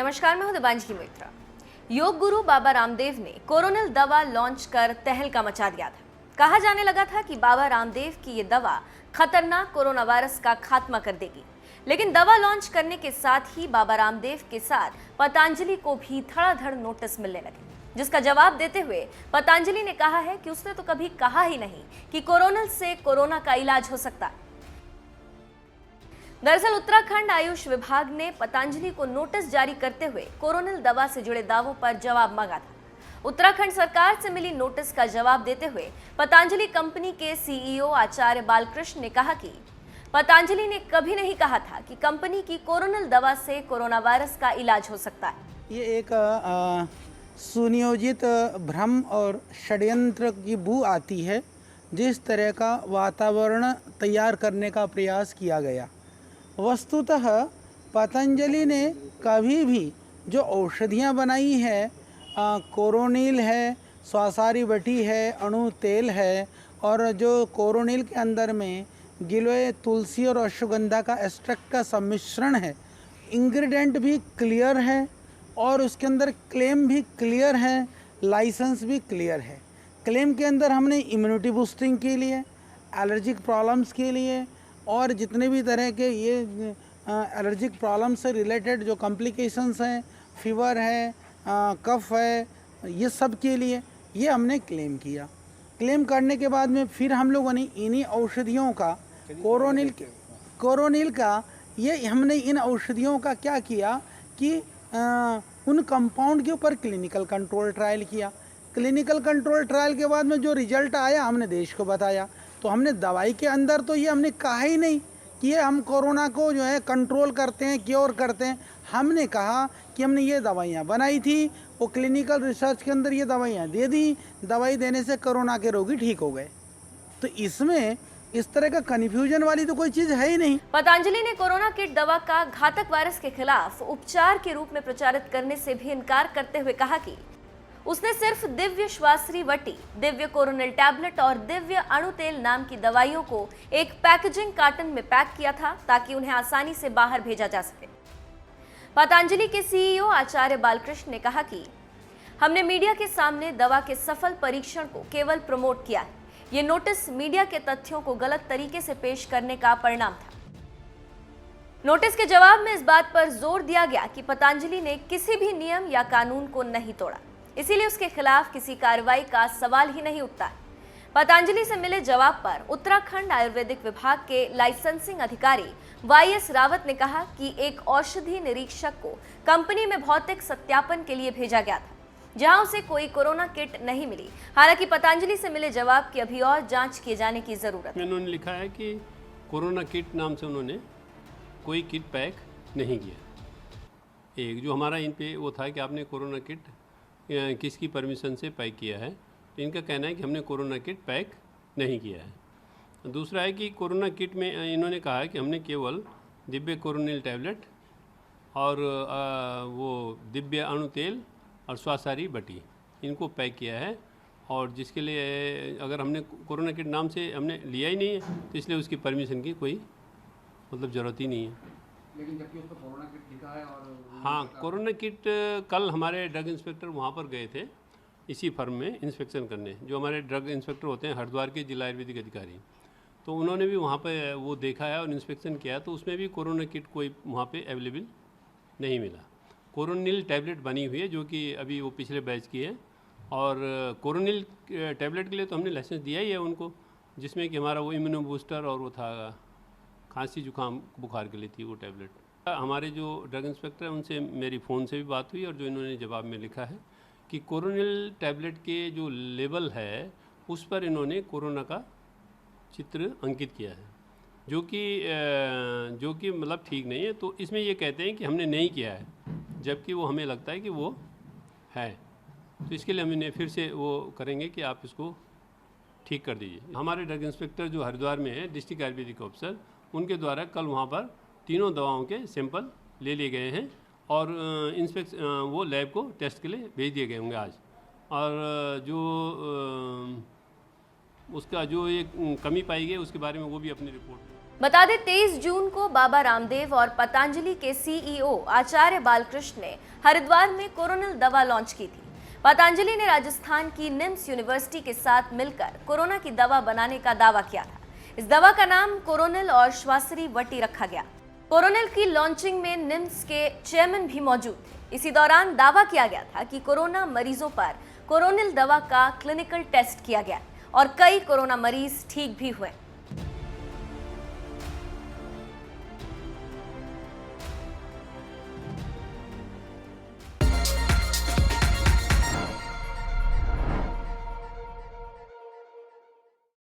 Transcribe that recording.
नमस्कार, मैं हूं दिबांजलि मित्रा। योग गुरु बाबा रामदेव ने कोरोनिल दवा लॉन्च कर तहलका मचा दिया था। कहा जाने लगा था कि बाबा रामदेव की ये दवा खतरनाक कोरोना वायरस का खात्मा कर देगी, लेकिन दवा लॉन्च करने के साथ ही बाबा रामदेव के साथ पतंजलि को भी धड़ाधड़ नोटिस मिलने लगे, जिसका जवाब देते हुए पतंजलि ने कहा है कि उसने तो कभी कहा ही नहीं कि कोरोनिल से कोरोना का इलाज हो सकता है। दरअसल उत्तराखंड आयुष विभाग ने पतंजलि को नोटिस जारी करते हुए कोरोनिल दवा से जुड़े दावों पर जवाब मांगा था। उत्तराखंड सरकार से मिली नोटिस का जवाब देते हुए पतंजलि कंपनी के सीईओ आचार्य बालकृष्ण ने कहा कि पतंजलि ने कभी नहीं कहा था कि कंपनी की कोरोनिल दवा से कोरोना वायरस का इलाज हो सकता है। ये एक सुनियोजित भ्रम और षड्यंत्र की बू आती है। जिस तरह का वातावरण तैयार करने का प्रयास किया गया, वस्तुतः पतंजलि ने कभी भी जो औषधियाँ बनाई है, कोरोनिल है, स्वासारी बटी है, अणु तेल है, और जो कोरोनिल के अंदर में गिलोय, तुलसी और अश्वगंधा का एक्सट्रैक्ट का सम्मिश्रण है, इंग्रेडिएंट भी क्लियर है और उसके अंदर क्लेम भी क्लियर है, लाइसेंस भी क्लियर है। क्लेम के अंदर हमने इम्यूनिटी बूस्टिंग के लिए, एलर्जिक प्रॉब्लम्स के लिए और जितने भी तरह के ये एलर्जिक प्रॉब्लम से रिलेटेड जो कॉम्प्लिकेशंस हैं, फीवर है, कफ है, ये सब के लिए ये हमने क्लेम किया। क्लेम करने के बाद में फिर हम लोगों ने इन्हीं औषधियों का कोरोनिल का ये हमने इन औषधियों का क्या किया कि उन कंपाउंड के ऊपर क्लिनिकल कंट्रोल ट्रायल किया। क्लिनिकल कंट्रोल ट्रायल के बाद में जो रिजल्ट आया हमने देश को बताया। तो हमने दवाई के अंदर तो ये हमने कहा ही नहीं कि ये हम कोरोना को जो है कंट्रोल करते हैं, क्योर करते हैं। हमने कहा कि हमने ये दवाइयाँ बनाई थी, वो क्लिनिकल रिसर्च के अंदर ये दवाइयाँ दे दी, दवाई देने से कोरोना के रोगी ठीक हो गए। तो इसमें इस तरह का कन्फ्यूजन वाली तो कोई चीज़ है ही नहीं। पतंजलि ने कोरोना किट दवा का घातक वायरस के खिलाफ उपचार के रूप में प्रचारित करने से भी इनकार करते हुए कहा कि उसने सिर्फ दिव्य श्वासरी वटी, दिव्य कोरोनिल टैबलेट और दिव्य अणु तेल नाम की दवाइयों को एक पैकेजिंग कार्टन में पैक किया था ताकि उन्हें आसानी से बाहर भेजा जा सके। पतंजलि के सीईओ आचार्य बालकृष्ण ने कहा कि हमने मीडिया के सामने दवा के सफल परीक्षण को केवल प्रमोट किया है। ये नोटिस मीडिया के तथ्यों को गलत तरीके से पेश करने का परिणाम था। नोटिस के जवाब में इस बात पर जोर दिया गया कि पतंजलि ने किसी भी नियम या कानून को नहीं तोड़ा, इसीलिए उसके खिलाफ किसी कार्रवाई का सवाल ही नहीं उठता है। पतंजलि से मिले जवाब पर उत्तराखंड आयुर्वेदिक विभाग के लाइसेंसिंग अधिकारी YS रावत ने कहा कि एक औषधि निरीक्षक को कंपनी में भौतिक सत्यापन के लिए भेजा गया था, जहां उसे कोई कोरोना किट नहीं मिली। हालांकि पतंजलि से मिले जवाब की अभी और जांच किए जाने की जरूरत है। उन्होंने लिखा है कि कोरोना किट नाम से उन्होंने कोई किट पैक नहीं किया। एक जो हमारा इन पे वो था कि आपने कोरोना किट किसकी परमिशन से पैक किया है, तो इनका कहना है कि हमने कोरोना किट पैक नहीं किया है। दूसरा है कि कोरोना किट में इन्होंने कहा है कि हमने केवल दिव्य कोरोनिल टैबलेट और वो दिव्य अणु तेल और स्वासारी बटी इनको पैक किया है, और जिसके लिए अगर हमने कोरोना किट नाम से हमने लिया ही नहीं है तो इसलिए उसकी परमिशन की कोई मतलब ज़रूरत ही नहीं है। लेकिन जबकि उस पर कोरोना किट लिखा है और हाँ, कोरोना किट कल हमारे ड्रग इंस्पेक्टर वहाँ पर गए थे इसी फर्म में इंस्पेक्शन करने। जो हमारे ड्रग इंस्पेक्टर होते हैं हरिद्वार के जिला आयुर्वेदिक अधिकारी, तो उन्होंने भी वहाँ पे वो देखा है और इंस्पेक्शन किया, तो उसमें भी कोरोना किट कोई वहाँ पे अवेलेबल नहीं मिला। कोरोनिल टैबलेट बनी हुई है जो कि अभी वो पिछले बैच की है, और कोरोनिल टैबलेट के लिए तो हमने लाइसेंस दिया ही है उनको, जिसमें कि हमारा वो इम्यूनो बूस्टर और वो था खांसी जुकाम बुखार के लिए थी वो टैबलेट। हमारे जो ड्रग इंस्पेक्टर हैं उनसे मेरी फ़ोन से भी बात हुई, और जो इन्होंने जवाब में लिखा है कि कोरोनिल टैबलेट के जो लेबल है उस पर इन्होंने कोरोना का चित्र अंकित किया है, जो कि मतलब ठीक नहीं है। तो इसमें ये कहते हैं कि हमने नहीं किया है, जबकि वो हमें लगता है कि वो है। तो इसके लिए हमने फिर से वो करेंगे कि आप इसको ठीक कर दीजिए। हमारे ड्रग इंस्पेक्टर जो हरिद्वार में है, डिस्ट्रिक्ट आयुर्वेदिक ऑफिसर, उनके द्वारा कल वहाँ पर तीनों दवाओं के सैंपल ले लिए गए हैं और वो लैब को टेस्ट के लिए भेज दिए गए होंगे आज। और जो उसका जो एक कमी पाई गई उसके बारे में वो भी अपनी रिपोर्ट बता दें 23 जून को बाबा रामदेव और पतंजलि के सीईओ आचार्य बालकृष्ण ने हरिद्वार में कोरोनिल दवा लॉन्च की थी। पतंजलि ने राजस्थान की निम्स यूनिवर्सिटी के साथ मिलकर कोरोना की दवा बनाने का दावा किया था। इस दवा का नाम कोरोनिल और श्वासरी वटी रखा गया। कोरोनिल की लॉन्चिंग में निम्स के चेयरमैन भी मौजूद थे। इसी दौरान दावा किया गया था कि कोरोना मरीजों पर कोरोनिल दवा का क्लिनिकल टेस्ट किया गया और कई कोरोना मरीज ठीक भी हुए।